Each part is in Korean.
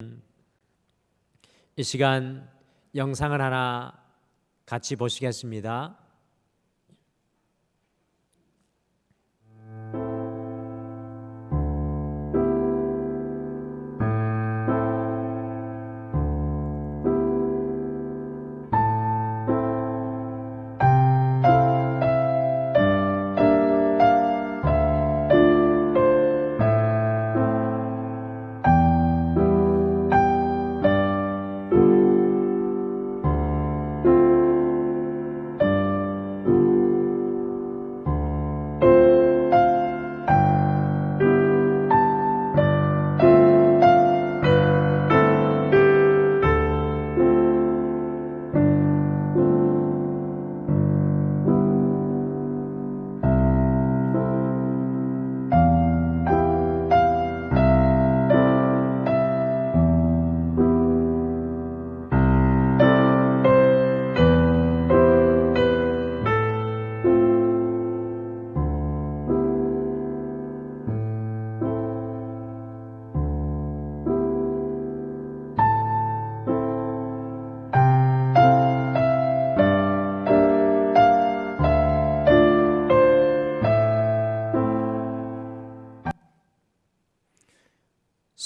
이 시간 영상을 하나 같이 보시겠습니다.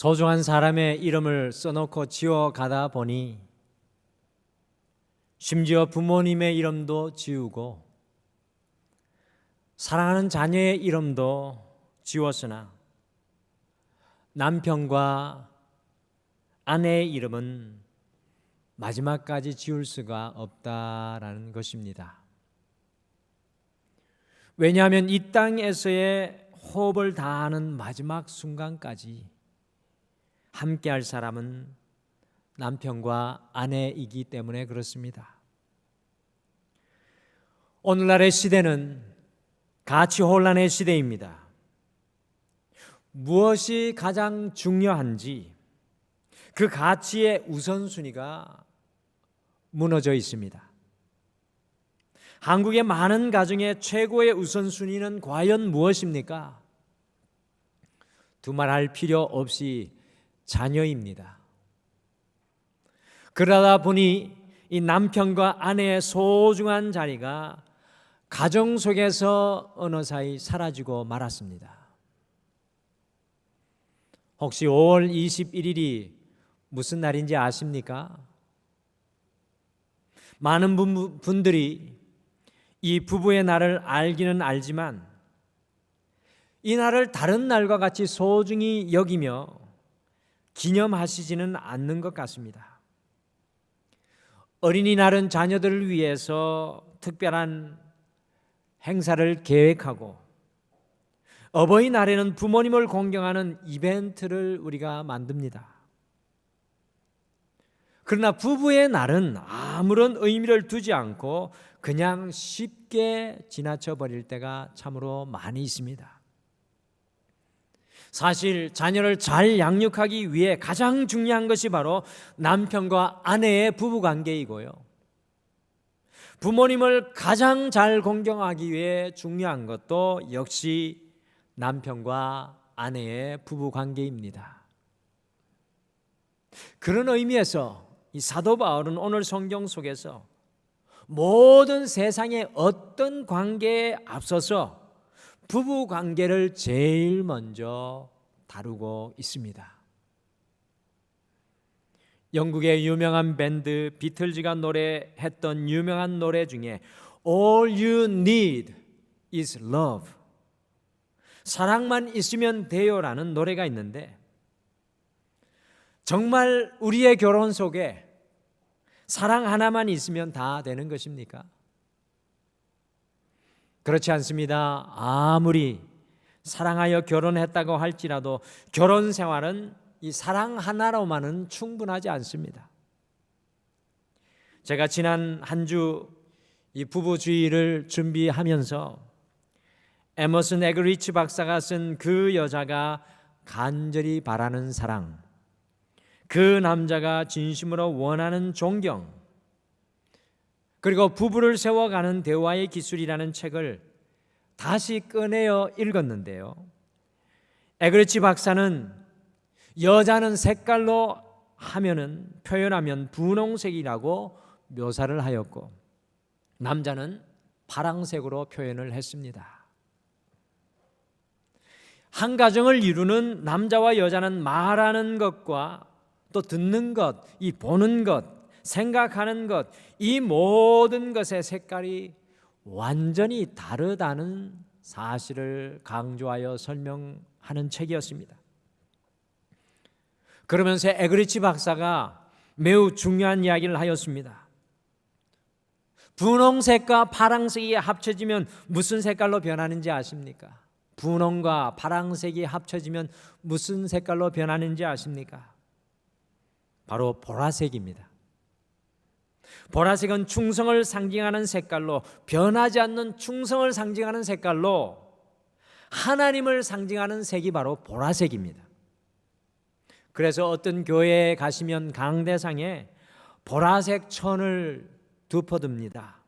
소중한 사람의 이름을 써놓고 지워가다 보니 심지어 부모님의 이름도 지우고 사랑하는 자녀의 이름도 지웠으나 남편과 아내의 이름은 마지막까지 지울 수가 없다라는 것입니다. 왜냐하면 이 땅에서의 호흡을 다하는 마지막 순간까지 함께할 사람은 남편과 아내이기 때문에 그렇습니다. 오늘날의 시대는 가치 혼란의 시대입니다. 무엇이 가장 중요한지 그 가치의 우선순위가 무너져 있습니다. 한국의 많은 가정의 최고의 우선순위는 과연 무엇입니까? 두말할 필요 없이 자녀입니다. 그러다 보니 이 남편과 아내의 소중한 자리가 가정 속에서 어느 사이 사라지고 말았습니다. 혹시 5월 21일이 무슨 날인지 아십니까? 많은 분들이 이 부부의 날을 알기는 알지만 이 날을 다른 날과 같이 소중히 여기며 기념하시지는 않는 것 같습니다. 어린이날은 자녀들을 위해서 특별한 행사를 계획하고 어버이날에는 부모님을 공경하는 이벤트를 우리가 만듭니다. 그러나 부부의 날은 아무런 의미를 두지 않고 그냥 쉽게 지나쳐 버릴 때가 참으로 많이 있습니다. 사실 자녀를 잘 양육하기 위해 가장 중요한 것이 바로 남편과 아내의 부부관계이고요. 부모님을 가장 잘 공경하기 위해 중요한 것도 역시 남편과 아내의 부부관계입니다. 그런 의미에서 이 사도 바울은 오늘 성경 속에서 모든 세상의 어떤 관계에 앞서서 부부 관계를 제일 먼저 다루고 있습니다. 영국의 유명한 밴드 비틀즈가 노래했던 유명한 노래 중에 All you need is love, 사랑만 있으면 돼요라는 노래가 있는데 정말 우리의 결혼 속에 사랑 하나만 있으면 다 되는 것입니까? 그렇지 않습니다. 아무리 사랑하여 결혼했다고 할지라도 결혼 생활은 이 사랑 하나로만은 충분하지 않습니다. 제가 지난 한 주 이 부부주의를 준비하면서 에머슨 에그리치 박사가 쓴 그 여자가 간절히 바라는 사랑, 그 남자가 진심으로 원하는 존경, 그리고 부부를 세워가는 대화의 기술이라는 책을 다시 꺼내어 읽었는데요. 에그리치 박사는 여자는 색깔로 표현하면 분홍색이라고 묘사를 하였고, 남자는 파랑색으로 표현을 했습니다. 한 가정을 이루는 남자와 여자는 말하는 것과 또 듣는 것, 이 보는 것, 생각하는 것, 이 모든 것의 색깔이 완전히 다르다는 사실을 강조하여 설명하는 책이었습니다. 그러면서 에그리치 박사가 매우 중요한 이야기를 하였습니다. 분홍색과 파랑색이 합쳐지면 무슨 색깔로 변하는지 아십니까? 분홍과 파랑색이 합쳐지면 무슨 색깔로 변하는지 아십니까? 바로 보라색입니다. 보라색은 충성을 상징하는 색깔로, 변하지 않는 충성을 상징하는 색깔로, 하나님을 상징하는 색이 바로 보라색입니다. 그래서 어떤 교회에 가시면 강대상에 보라색 천을 덮어둡니다.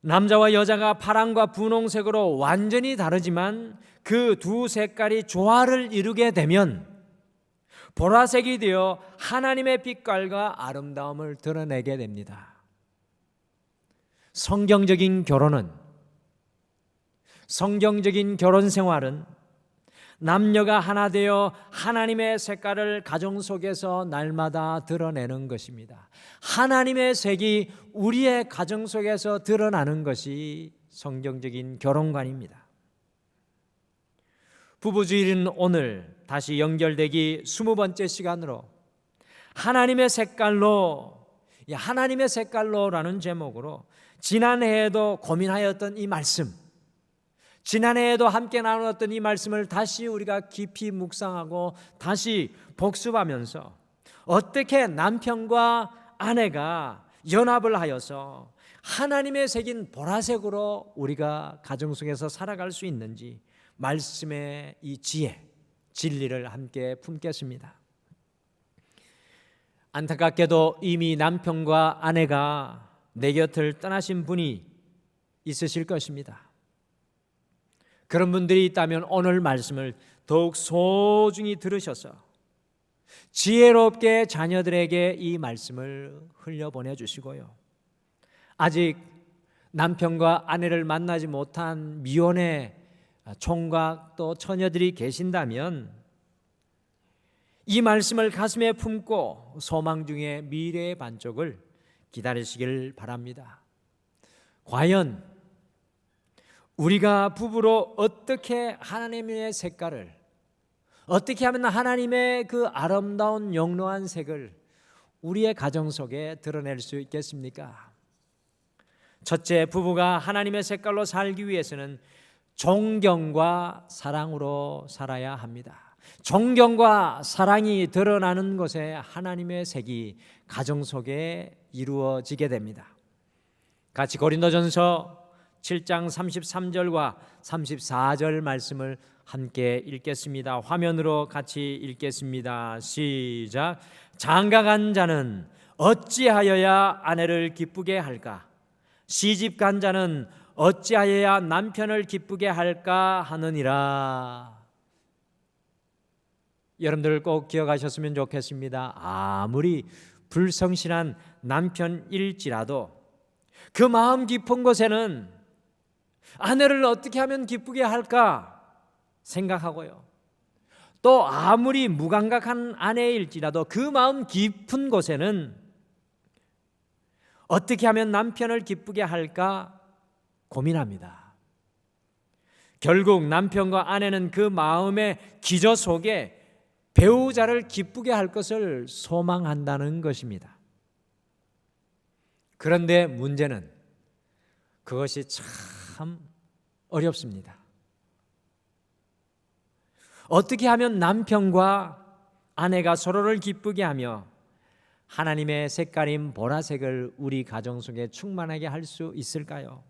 남자와 여자가 파랑과 분홍색으로 완전히 다르지만 그 두 색깔이 조화를 이루게 되면 보라색이 되어 하나님의 빛깔과 아름다움을 드러내게 됩니다. 성경적인 결혼 생활은 남녀가 하나 되어 하나님의 색깔을 가정 속에서 날마다 드러내는 것입니다. 하나님의 색이 우리의 가정 속에서 드러나는 것이 성경적인 결혼관입니다. 부부주일은 오늘 다시 연결되기 20번째 시간으로 하나님의 색깔로라는 제목으로 지난해에도 고민하였던 이 말씀, 지난해에도 함께 나누었던 이 말씀을 다시 우리가 깊이 묵상하고 다시 복습하면서 어떻게 남편과 아내가 연합을 하여서 하나님의 색인 보라색으로 우리가 가정 속에서 살아갈 수 있는지 말씀의 이 지혜, 진리를 함께 품겠습니다. 안타깝게도 이미 남편과 아내가 내 곁을 떠나신 분이 있으실 것입니다. 그런 분들이 있다면 오늘 말씀을 더욱 소중히 들으셔서 지혜롭게 자녀들에게 이 말씀을 흘려보내주시고요, 아직 남편과 아내를 만나지 못한 미혼의 총각 또 처녀들이 계신다면 이 말씀을 가슴에 품고 소망 중에 미래의 반쪽을 기다리시길 바랍니다. 과연 우리가 부부로 어떻게 하나님의 색깔을, 어떻게 하면 하나님의 그 아름다운 영롱한 색을 우리의 가정 속에 드러낼 수 있겠습니까? 첫째, 부부가 하나님의 색깔로 살기 위해서는 존경과 사랑으로 살아야 합니다. 존경과 사랑이 드러나는 곳에 하나님의 색이 가정 속에 이루어지게 됩니다. 같이 고린도전서 7장 33절과 34절 말씀을 함께 읽겠습니다. 화면으로 같이 읽겠습니다. 시작. 장가간 자는 어찌하여야 아내를 기쁘게 할까? 시집간 자는 어찌하여야 남편을 기쁘게 할까 하느니라. 여러분들 꼭 기억하셨으면 좋겠습니다. 아무리 불성실한 남편일지라도 그 마음 깊은 곳에는 아내를 어떻게 하면 기쁘게 할까 생각하고요, 또 아무리 무감각한 아내일지라도 그 마음 깊은 곳에는 어떻게 하면 남편을 기쁘게 할까 고민합니다. 결국 남편과 아내는 그 마음의 기저 속에 배우자를 기쁘게 할 것을 소망한다는 것입니다. 그런데 문제는 그것이 참 어렵습니다. 어떻게 하면 남편과 아내가 서로를 기쁘게 하며 하나님의 색깔인 보라색을 우리 가정 속에 충만하게 할 수 있을까요?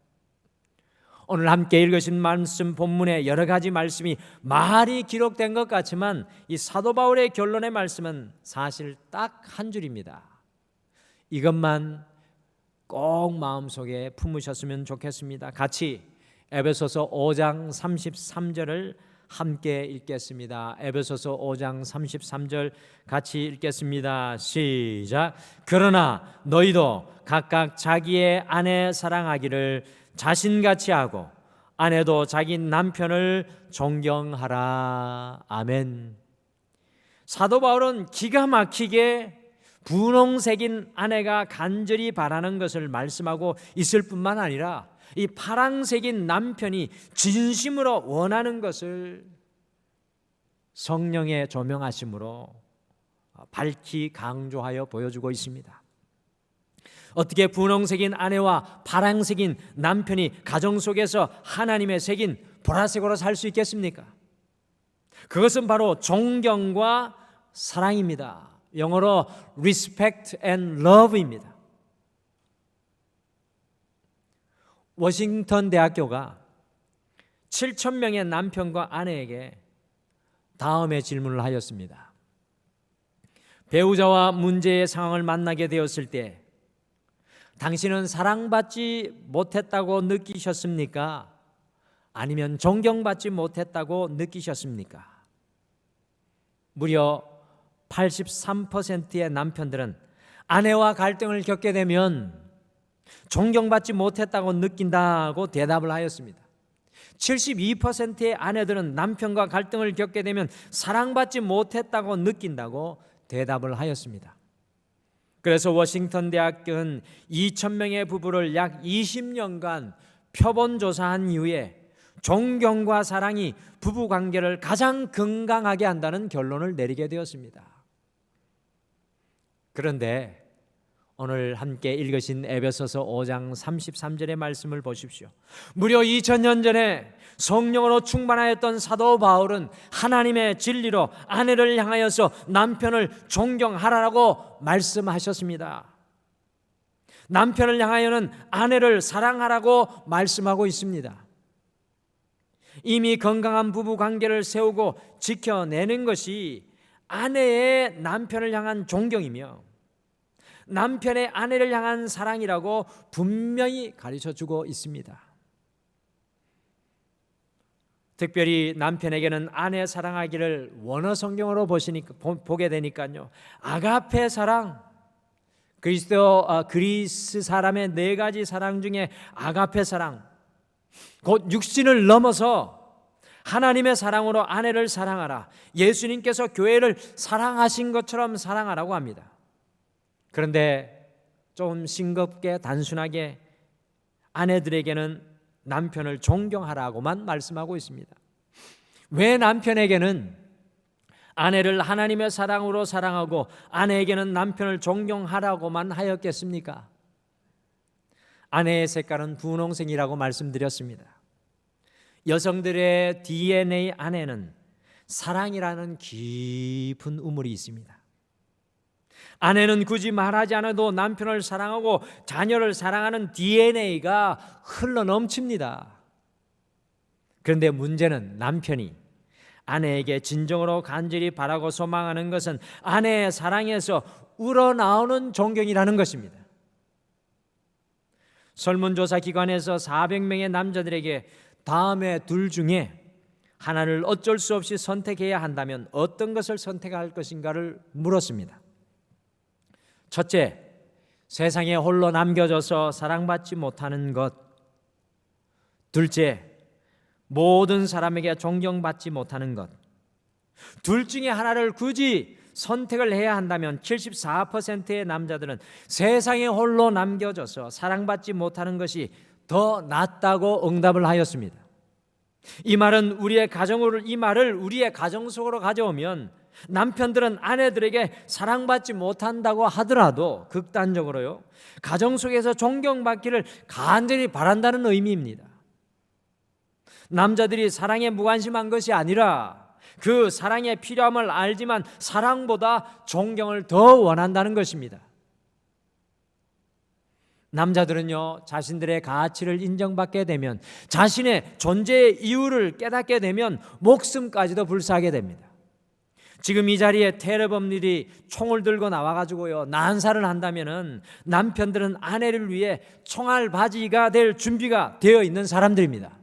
오늘 함께 읽으신 말씀 본문에 여러 가지 말씀이 많이 기록된 것 같지만 이 사도 바울의 결론의 말씀은 사실 딱 한 줄입니다. 이것만 꼭 마음속에 품으셨으면 좋겠습니다. 같이 에베소서 5장 33절을 함께 읽겠습니다. 에베소서 5장 33절 같이 읽겠습니다. 시작. 그러나 너희도 각각 자기의 아내 사랑하기를 자신같이 하고 아내도 자기 남편을 존경하라. 아멘. 사도 바울은 기가 막히게 분홍색인 아내가 간절히 바라는 것을 말씀하고 있을 뿐만 아니라 이 파랑색인 남편이 진심으로 원하는 것을 성령의 조명하심으로 밝히 강조하여 보여주고 있습니다. 어떻게 분홍색인 아내와 파랑색인 남편이 가정 속에서 하나님의 색인 보라색으로 살 수 있겠습니까? 그것은 바로 존경과 사랑입니다. 영어로 respect and love입니다. 워싱턴 대학교가 7,000명의 남편과 아내에게 다음의 질문을 하였습니다. 배우자와 문제의 상황을 만나게 되었을 때 당신은 사랑받지 못했다고 느끼셨습니까? 아니면 존경받지 못했다고 느끼셨습니까? 무려 83%의 남편들은 아내와 갈등을 겪게 되면 존경받지 못했다고 느낀다고 대답을 하였습니다. 72%의 아내들은 남편과 갈등을 겪게 되면 사랑받지 못했다고 느낀다고 대답을 하였습니다. 그래서 워싱턴 대학교는 2,000명의 부부를 약 20년간 표본 조사한 이후에 존경과 사랑이 부부 관계를 가장 건강하게 한다는 결론을 내리게 되었습니다. 그런데 오늘 함께 읽으신 에베소서 5장 33절의 말씀을 보십시오. 무려 2000년 전에 성령으로 충만하였던 사도 바울은 하나님의 진리로 아내를 향하여서 남편을 존경하라고 말씀하셨습니다. 남편을 향하여는 아내를 사랑하라고 말씀하고 있습니다. 이미 건강한 부부 관계를 세우고 지켜내는 것이 아내의 남편을 향한 존경이며 남편의 아내를 향한 사랑이라고 분명히 가르쳐주고 있습니다. 특별히 남편에게는 아내 사랑하기를 원어 성경으로 보게 되니까요, 아가페 사랑, 그리스 사람의 4가지 사랑 중에 아가페 사랑, 곧 육신을 넘어서 하나님의 사랑으로 아내를 사랑하라, 예수님께서 교회를 사랑하신 것처럼 사랑하라고 합니다. 그런데 좀 싱겁게 단순하게 아내들에게는 남편을 존경하라고만 말씀하고 있습니다. 왜 남편에게는 아내를 하나님의 사랑으로 사랑하고 아내에게는 남편을 존경하라고만 하였겠습니까? 아내의 색깔은 분홍색이라고 말씀드렸습니다. 여성들의 DNA 안에는 사랑이라는 깊은 우물이 있습니다. 아내는 굳이 말하지 않아도 남편을 사랑하고 자녀를 사랑하는 DNA가 흘러 넘칩니다. 그런데 문제는 남편이 아내에게 진정으로 간절히 바라고 소망하는 것은 아내의 사랑에서 우러나오는 존경이라는 것입니다. 설문조사 기관에서 400명의 남자들에게 다음의 둘 중에 하나를 어쩔 수 없이 선택해야 한다면 어떤 것을 선택할 것인가를 물었습니다. 첫째, 세상에 홀로 남겨져서 사랑받지 못하는 것. 둘째, 모든 사람에게 존경받지 못하는 것. 둘 중에 하나를 굳이 선택을 해야 한다면 74%의 남자들은 세상에 홀로 남겨져서 사랑받지 못하는 것이 더 낫다고 응답을 하였습니다. 이 말을 우리의 가정 속으로 가져오면 남편들은 아내들에게 사랑받지 못한다고 하더라도 극단적으로요, 가정 속에서 존경받기를 간절히 바란다는 의미입니다. 남자들이 사랑에 무관심한 것이 아니라 그 사랑의 필요함을 알지만 사랑보다 존경을 더 원한다는 것입니다. 남자들은요, 자신들의 가치를 인정받게 되면, 자신의 존재의 이유를 깨닫게 되면 목숨까지도 불사하게 됩니다. 지금 이 자리에 테러범들이 총을 들고 나와가지고요, 난사를 한다면은 남편들은 아내를 위해 총알 바지가 될 준비가 되어 있는 사람들입니다.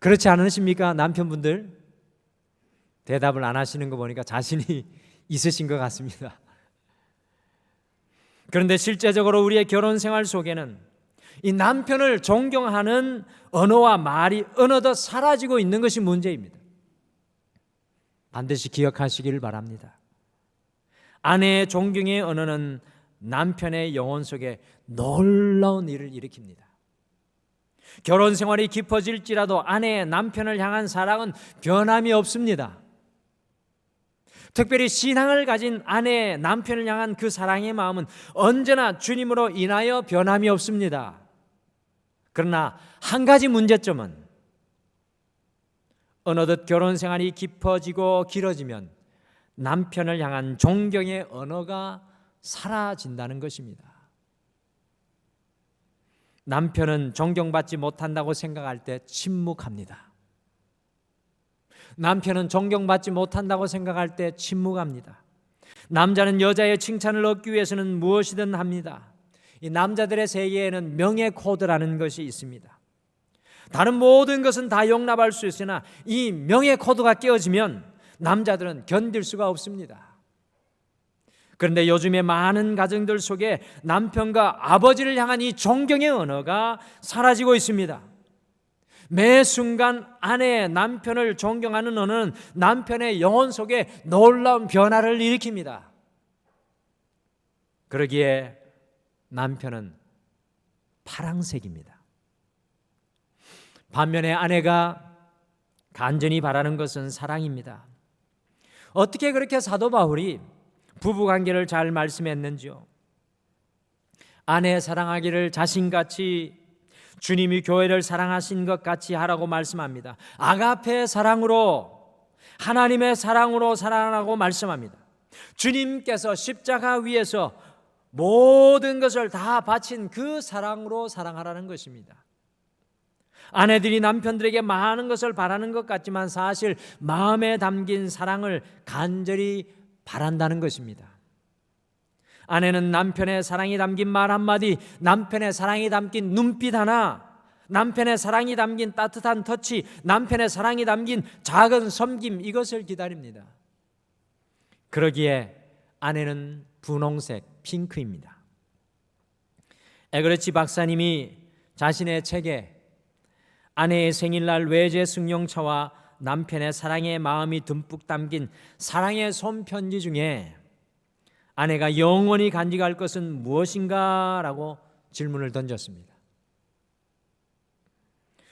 그렇지 않으십니까? 남편분들 대답을 안 하시는 거 보니까 자신이 있으신 것 같습니다. 그런데 실제적으로 우리의 결혼 생활 속에는 이 남편을 존경하는 언어와 말이 어느덧 사라지고 있는 것이 문제입니다. 반드시 기억하시기를 바랍니다. 아내의 존경의 언어는 남편의 영혼 속에 놀라운 일을 일으킵니다. 결혼 생활이 깊어질지라도 아내의 남편을 향한 사랑은 변함이 없습니다. 특별히 신앙을 가진 아내의 남편을 향한 그 사랑의 마음은 언제나 주님으로 인하여 변함이 없습니다. 그러나 한 가지 문제점은 어느덧 결혼 생활이 깊어지고 길어지면 남편을 향한 존경의 언어가 사라진다는 것입니다. 남편은 존경받지 못한다고 생각할 때 침묵합니다. 남편은 존경받지 못한다고 생각할 때 침묵합니다. 남자는 여자의 칭찬을 얻기 위해서는 무엇이든 합니다. 이 남자들의 세계에는 명예 코드라는 것이 있습니다. 다른 모든 것은 다 용납할 수 있으나 이 명예 코드가 깨어지면 남자들은 견딜 수가 없습니다. 그런데 요즘의 많은 가정들 속에 남편과 아버지를 향한 이 존경의 언어가 사라지고 있습니다. 매 순간 아내의 남편을 존경하는 언어는 남편의 영혼 속에 놀라운 변화를 일으킵니다. 그러기에 남편은 파랑색입니다. 반면에 아내가 간절히 바라는 것은 사랑입니다. 어떻게 그렇게 사도 바울이 부부관계를 잘 말씀했는지요? 아내 사랑하기를 자신같이 주님이 교회를 사랑하신 것 같이 하라고 말씀합니다. 아가페 사랑으로, 하나님의 사랑으로 사랑하라고 말씀합니다. 주님께서 십자가 위에서 모든 것을 다 바친 그 사랑으로 사랑하라는 것입니다. 아내들이 남편들에게 많은 것을 바라는 것 같지만 사실 마음에 담긴 사랑을 간절히 바란다는 것입니다. 아내는 남편의 사랑이 담긴 말 한마디, 남편의 사랑이 담긴 눈빛 하나, 남편의 사랑이 담긴 따뜻한 터치, 남편의 사랑이 담긴 작은 섬김, 이것을 기다립니다. 그러기에 아내는 분홍색, 핑크입니다. 에그레치 박사님이 자신의 책에 아내의 생일날 외제 승용차와 남편의 사랑의 마음이 듬뿍 담긴 사랑의 손편지 중에 아내가 영원히 간직할 것은 무엇인가? 라고 질문을 던졌습니다.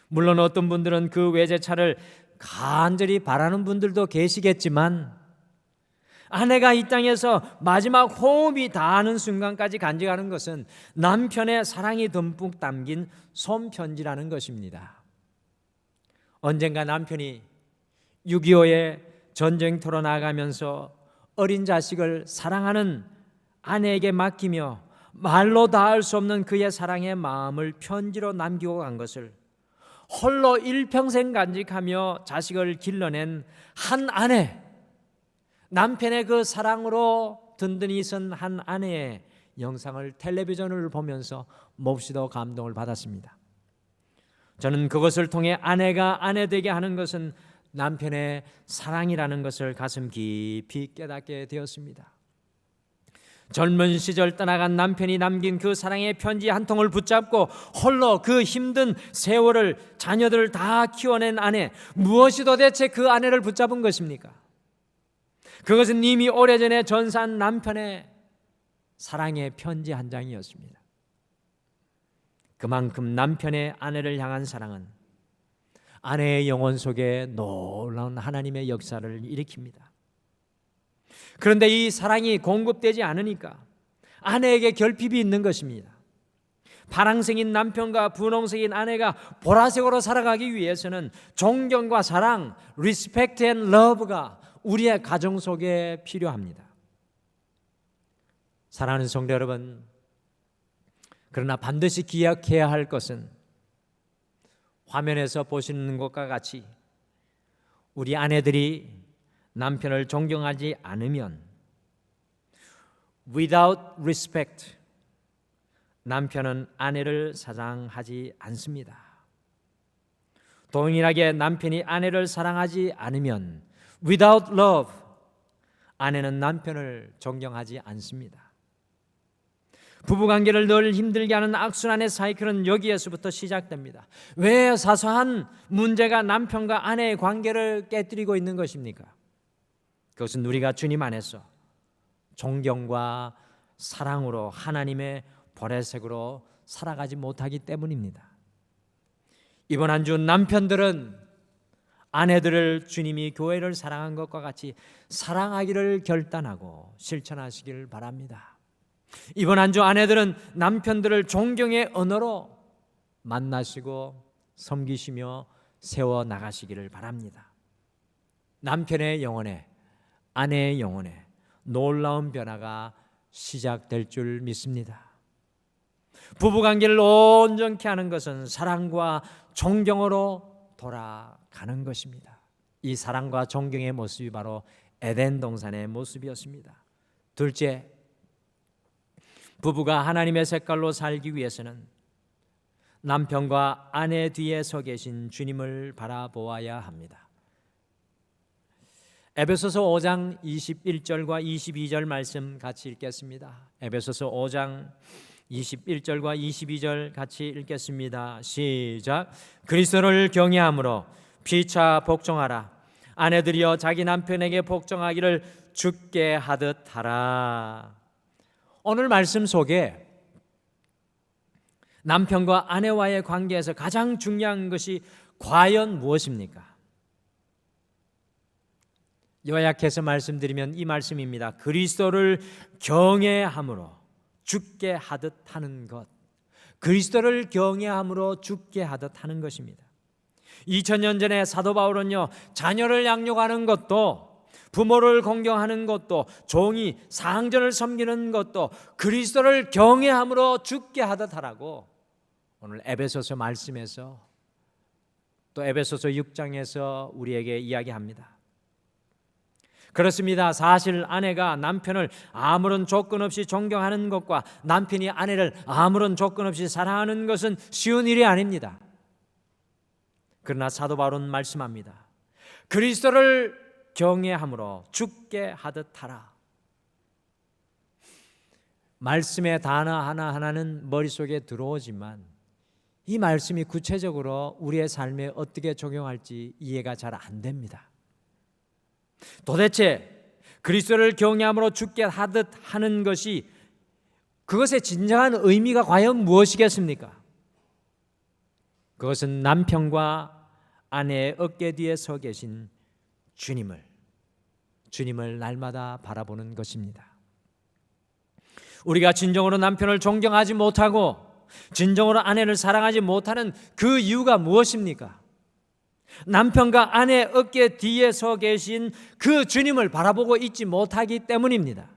물론 어떤 분들은 그 외제차를 간절히 바라는 분들도 계시겠지만 아내가 이 땅에서 마지막 호흡이 닿는 순간까지 간직하는 것은 남편의 사랑이 듬뿍 담긴 손편지라는 것입니다. 언젠가 남편이 6.25에 전쟁터로 나가면서 어린 자식을 사랑하는 아내에게 맡기며 말로 다할 수 없는 그의 사랑의 마음을 편지로 남기고 간 것을 홀로 일평생 간직하며 자식을 길러낸 한 아내, 남편의 그 사랑으로 든든히 선 한 아내의 영상을 텔레비전을 보면서 몹시도 감동을 받았습니다. 저는 그것을 통해 아내가 아내 되게 하는 것은 남편의 사랑이라는 것을 가슴 깊이 깨닫게 되었습니다. 젊은 시절 떠나간 남편이 남긴 그 사랑의 편지 한 통을 붙잡고 홀로 그 힘든 세월을 자녀들을 다 키워낸 아내, 무엇이 도대체 그 아내를 붙잡은 것입니까? 그것은 이미 오래전에 전사한 남편의 사랑의 편지 한 장이었습니다. 그만큼 남편의 아내를 향한 사랑은 아내의 영혼 속에 놀라운 하나님의 역사를 일으킵니다. 그런데 이 사랑이 공급되지 않으니까 아내에게 결핍이 있는 것입니다. 파랑색인 남편과 분홍색인 아내가 보라색으로 살아가기 위해서는 존경과 사랑, respect and love가 우리의 가정 속에 필요합니다. 사랑하는 성도 여러분, 그러나 반드시 기억해야 할 것은 화면에서 보시는 것과 같이 우리 아내들이 남편을 존경하지 않으면 without respect 남편은 아내를 사랑하지 않습니다. 동일하게 남편이 아내를 사랑하지 않으면 without love, 아내는 남편을 존경하지 않습니다. 부부관계를 늘 힘들게 하는 악순환의 사이클은 여기에서부터 시작됩니다. 왜 사소한 문제가 남편과 아내의 관계를 깨뜨리고 있는 것입니까? 그것은 우리가 주님 안에서 존경과 사랑으로 하나님의 보혜색으로 살아가지 못하기 때문입니다. 이번 한 주 남편들은 아내들을 주님이 교회를 사랑한 것과 같이 사랑하기를 결단하고 실천하시길 바랍니다. 이번 한 주 아내들은 남편들을 존경의 언어로 만나시고 섬기시며 세워 나가시기를 바랍니다. 남편의 영혼에, 아내의 영혼에 놀라운 변화가 시작될 줄 믿습니다. 부부관계를 온전케 하는 것은 사랑과 존경으로 돌아가는 것입니다. 이 사랑과 존경의 모습이 바로 에덴 동산의 모습이었습니다. 둘째, 부부가 하나님의 색깔로 살기 위해서는 남편과 아내 뒤에 서 계신 주님을 바라보아야 합니다. 에베소서 5장 21절과 22절 말씀 같이 읽겠습니다. 에베소서 5장 21절과 22절 같이 읽겠습니다. 시작. 그리스도를 경외함으로 피차 복종하라. 아내들이여 자기 남편에게 복종하기를 주께 하듯 하라. 오늘 말씀 속에 남편과 아내와의 관계에서 가장 중요한 것이 과연 무엇입니까? 요약해서 말씀드리면 이 말씀입니다. 그리스도를 경외함으로 죽게 하듯 하는 것. 그리스도를 경외함으로 죽게 하듯 하는 것입니다. 2000년 전에 사도 바울은요, 자녀를 양육하는 것도, 부모를 공경하는 것도, 종이 상전을 섬기는 것도 그리스도를 경외함으로 죽게 하듯 하라고 오늘 에베소서 말씀에서, 또 에베소서 6장에서 우리에게 이야기합니다. 그렇습니다. 사실 아내가 남편을 아무런 조건 없이 존경하는 것과 남편이 아내를 아무런 조건 없이 사랑하는 것은 쉬운 일이 아닙니다. 그러나 사도 바울은 말씀합니다. 그리스도를 경외함으로 죽게 하듯 하라. 말씀의 단어 하나하나는 머릿속에 들어오지만 이 말씀이 구체적으로 우리의 삶에 어떻게 적용할지 이해가 잘 안 됩니다. 도대체 그리스도를 경외함으로 죽게 하듯 하는 것이, 그것의 진정한 의미가 과연 무엇이겠습니까? 그것은 남편과 아내의 어깨 뒤에 서 계신 주님을 날마다 바라보는 것입니다. 우리가 진정으로 남편을 존경하지 못하고 진정으로 아내를 사랑하지 못하는 그 이유가 무엇입니까? 남편과 아내 어깨 뒤에 서 계신 그 주님을 바라보고 있지 못하기 때문입니다.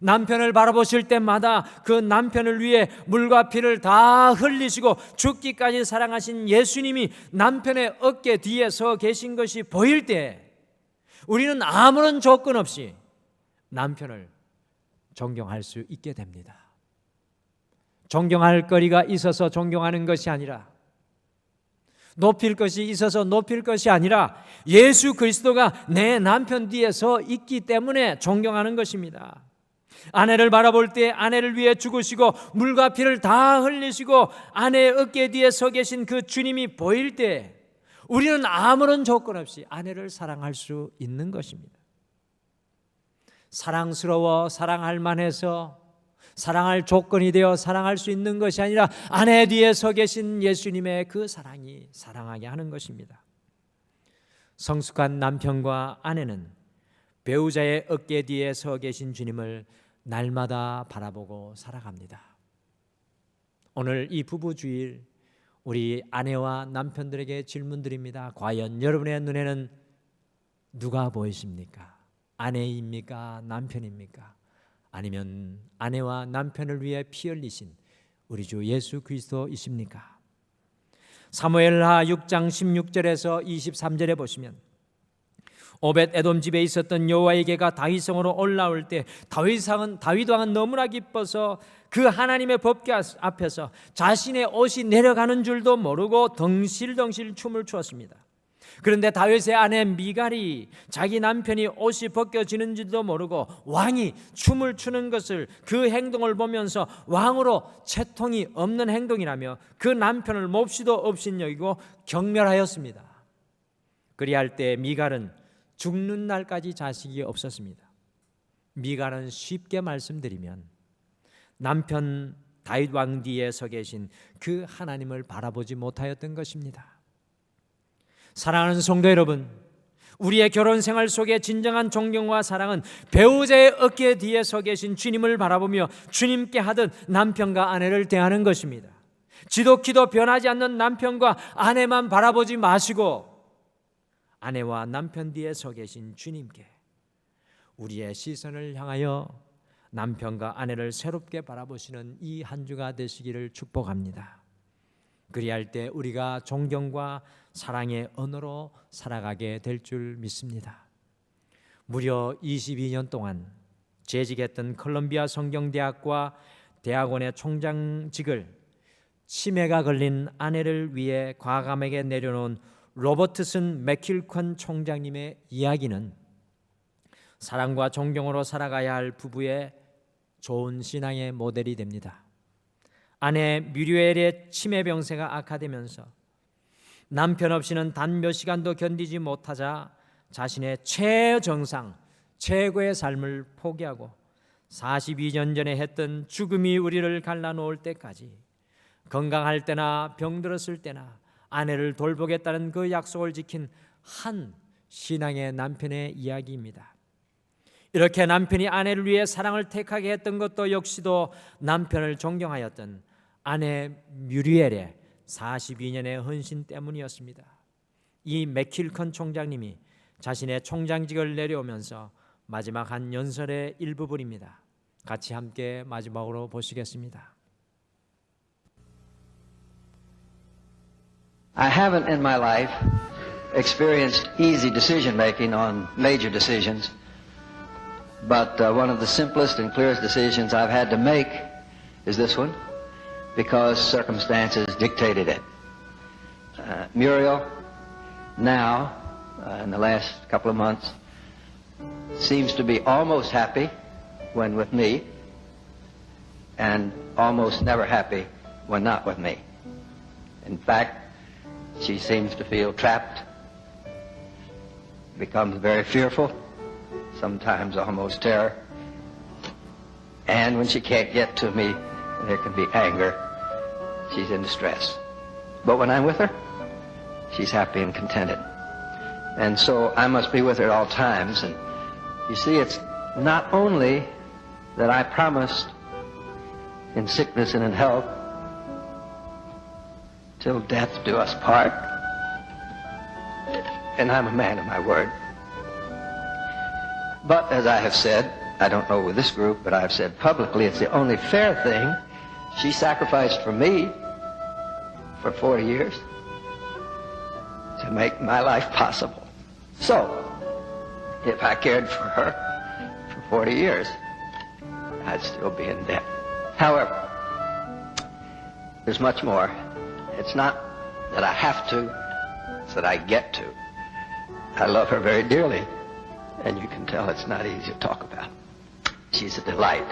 남편을 바라보실 때마다 그 남편을 위해 물과 피를 다 흘리시고 죽기까지 사랑하신 예수님이 남편의 어깨 뒤에 서 계신 것이 보일 때 우리는 아무런 조건 없이 남편을 존경할 수 있게 됩니다. 존경할 거리가 있어서 존경하는 것이 아니라, 높일 것이 있어서 높일 것이 아니라 예수 그리스도가 내 남편 뒤에 서 있기 때문에 존경하는 것입니다. 아내를 바라볼 때 아내를 위해 죽으시고 물과 피를 다 흘리시고 아내의 어깨 뒤에 서 계신 그 주님이 보일 때 우리는 아무런 조건 없이 아내를 사랑할 수 있는 것입니다. 사랑스러워 사랑할 만해서 사랑할 조건이 되어 사랑할 수 있는 것이 아니라 아내 뒤에 서 계신 예수님의 그 사랑이 사랑하게 하는 것입니다. 성숙한 남편과 아내는 배우자의 어깨 뒤에 서 계신 주님을 날마다 바라보고 살아갑니다. 오늘 이 부부주일 우리 아내와 남편들에게 질문드립니다. 과연 여러분의 눈에는 누가 보이십니까? 아내입니까? 남편입니까? 아니면 아내와 남편을 위해 피 흘리신 우리 주 예수 그리스도이십니까? 사무엘하 6장 16절에서 23절에 보시면 오벳 에돔 집에 있었던 여호와의 계가 다윗성으로 올라올 때 다윗 왕은 너무나 기뻐서 그 하나님의 법궤 앞에서 자신의 옷이 내려가는 줄도 모르고 덩실덩실 춤을 추었습니다. 그런데 다윗의 아내 미갈이 자기 남편이 옷이 벗겨지는 줄도 모르고 왕이 춤을 추는 것을, 그 행동을 보면서 왕으로 채통이 없는 행동이라며 그 남편을 몹시도 업신여기고 경멸하였습니다. 그리할 때 미갈은 죽는 날까지 자식이 없었습니다. 미갈은 쉽게 말씀드리면 남편 다윗 왕 뒤에 서 계신 그 하나님을 바라보지 못하였던 것입니다. 사랑하는 성도 여러분, 우리의 결혼 생활 속에 진정한 존경과 사랑은 배우자의 어깨 뒤에 서 계신 주님을 바라보며 주님께 하듯 남편과 아내를 대하는 것입니다. 지독히도 변하지 않는 남편과 아내만 바라보지 마시고 아내와 남편 뒤에 서 계신 주님께 우리의 시선을 향하여 남편과 아내를 새롭게 바라보시는 이 한 주가 되시기를 축복합니다. 그리할 때 우리가 존경과 사랑의 언어로 살아가게 될 줄 믿습니다. 무려 22년 동안 재직했던 컬럼비아 성경대학과 대학원의 총장직을 치매가 걸린 아내를 위해 과감하게 내려놓은 로버트슨 맥킬컨 총장님의 이야기는 사랑과 존경으로 살아가야 할 부부의 좋은 신앙의 모델이 됩니다. 아내 뮤리엘의 치매 병세가 악화되면서 남편 없이는 단 몇 시간도 견디지 못하자 자신의 최정상, 최고의 삶을 포기하고 42년 전에 했던 죽음이 우리를 갈라놓을 때까지 건강할 때나 병들었을 때나 아내를 돌보겠다는 그 약속을 지킨 한 신앙의 남편의 이야기입니다. 이렇게 남편이 아내를 위해 사랑을 택하게 했던 것도 역시도 남편을 존경하였던 아내 뮤리엘의 42년의 헌신 때문이었습니다. 이 맥킬컨 총장님이 자신의 총장직을 내려오면서 마지막 한 연설의 일부분입니다. 같이 함께 마지막으로 보시겠습니다. I haven't in my life experienced easy decision making on major decisions, but one of the simplest and clearest decisions I've had to make is this one, because circumstances dictated it. Muriel, now, in the last couple of months, seems to be almost happy when with me, and almost never happy when not with me. In fact, she seems to feel trapped, becomes very fearful, sometimes almost terror. And when she can't get to me, there can be anger. She's in distress. But when I'm with her, she's happy and contented. And so I must be with her at all times. And you see, it's not only that I promised in sickness and in health, till death do us part. And I'm a man of my word. But as I have said, I don't know with this group, but I've said publicly, it's the only fair thing. She sacrificed for me for 40 years to make my life possible. So, if I cared for her for 40 years, I'd still be in debt. However, there's much more. It's not that I have to, it's that I get to. I love her very dearly, and you can tell it's not easy to talk about. She's a delight.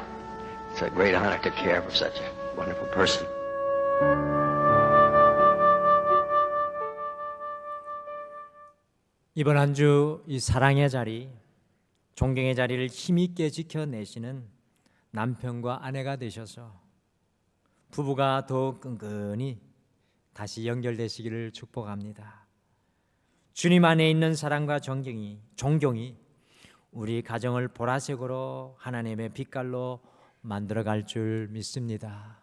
It's a great honor to care for such a wonderful person. 이번 한 주 이 사랑의 자리, 존경의 자리를 힘있게 지켜내시는 남편과 아내가 되셔서 부부가 더욱 끈끈히 다시 연결되시기를 축복합니다. 주님 안에 있는 사랑과 존경이 우리 가정을 보라색으로 하나님의 빛깔로 만들어갈 줄 믿습니다.